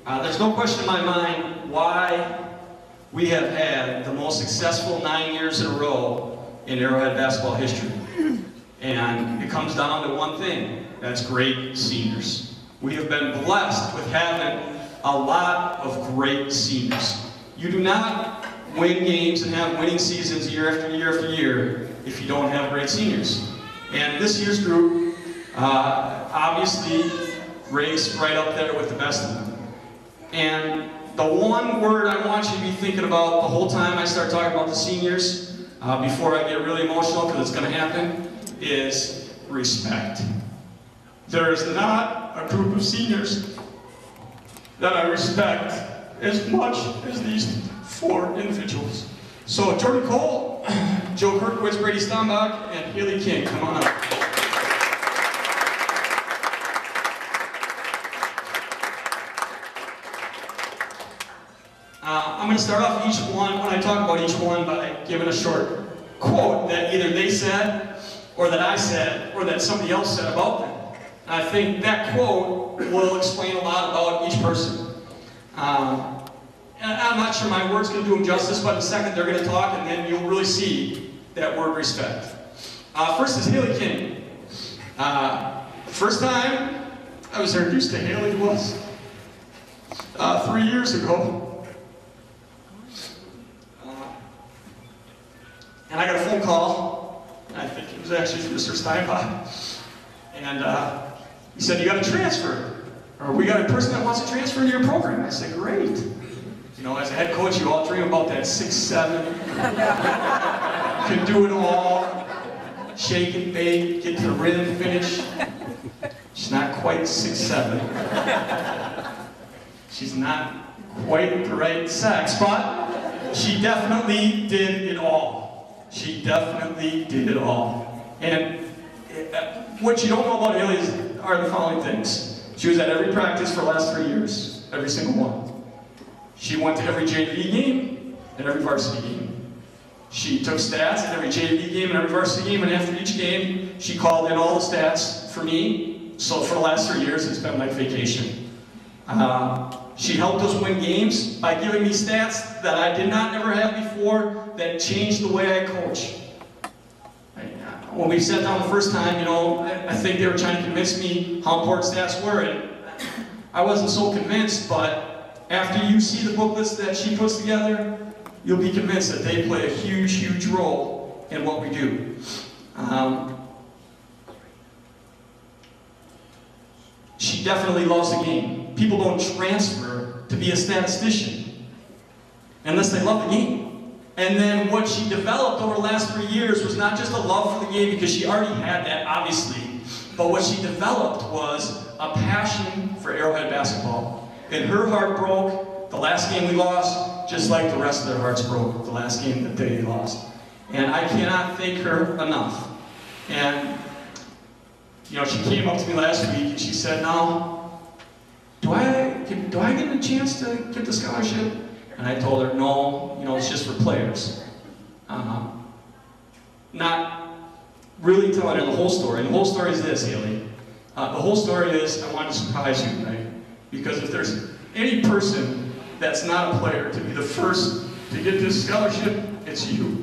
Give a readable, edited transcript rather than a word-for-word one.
There's no question in my mind why we have had the most successful 9 years in a row in Arrowhead basketball history. And it comes down to one thing, that's great seniors. We have been blessed with having a lot of great seniors. You do not win games and have winning seasons year after year after year if you don't have great seniors. And this year's group obviously ranks right up there with the best of them. And the one word I want you to be thinking about the whole time I start talking about the seniors, before I get really emotional, because it's going to happen, is respect. There is not a group of seniors that I respect as much as these 4 individuals. So Jordan Cole, Joe Kirkowitz, Brady Stombach, and Haley King, come on up. I'm going to start off each one, when I talk about each one, by giving a short quote that either they said, or that I said, or that somebody else said about them. And I think that quote will explain a lot about each person. And I'm not sure my word's going to do them justice, but in a second they're going to talk, and then you'll really see that word respect. First is Haley King. First time I was introduced to Haley was 3 years ago. And I got a phone call, I think it was actually from Mr. Steinbach, and he said, "You got to transfer, or we got a person that wants to transfer into your program." I said, "Great." You know, as a head coach, you all dream about that 6'7", can do it all, shake and bake, get to the rim, finish. She's not quite 6'7". She's not quite the right sex, but she definitely did it all. She definitely did it all. And what you don't know about Haley are the following things. She was at every practice for the last 3 years, every single one. She went to every JV game and every varsity game. She took stats at every JV game and every varsity game, and after each game, she called in all the stats for me. So for the last 3 years, it's been like vacation. She helped us win games by giving me stats that I did not ever have before that changed the way I coach. When we sat down the first time, you know, I think they were trying to convince me how important stats were, and I wasn't so convinced, but after you see the booklets that she puts together, you'll be convinced that they play a huge, huge role in what we do. She definitely loves the game. People don't transfer to be a statistician unless they love the game. And then what she developed over the last 3 years was not just a love for the game, because she already had that, obviously, but what she developed was a passion for Arrowhead basketball. And her heart broke the last game we lost, just like the rest of their hearts broke the last game that they lost. And I cannot thank her enough. And you know, she came up to me last week and she said, "Now, do I get a chance to get the scholarship?" And I told her, "No, you know, it's just for players." Not really telling her the whole story. And the whole story is this, Haley. The whole story is, I wanted to surprise you tonight. Because if there's any person that's not a player to be the first to get this scholarship, it's you.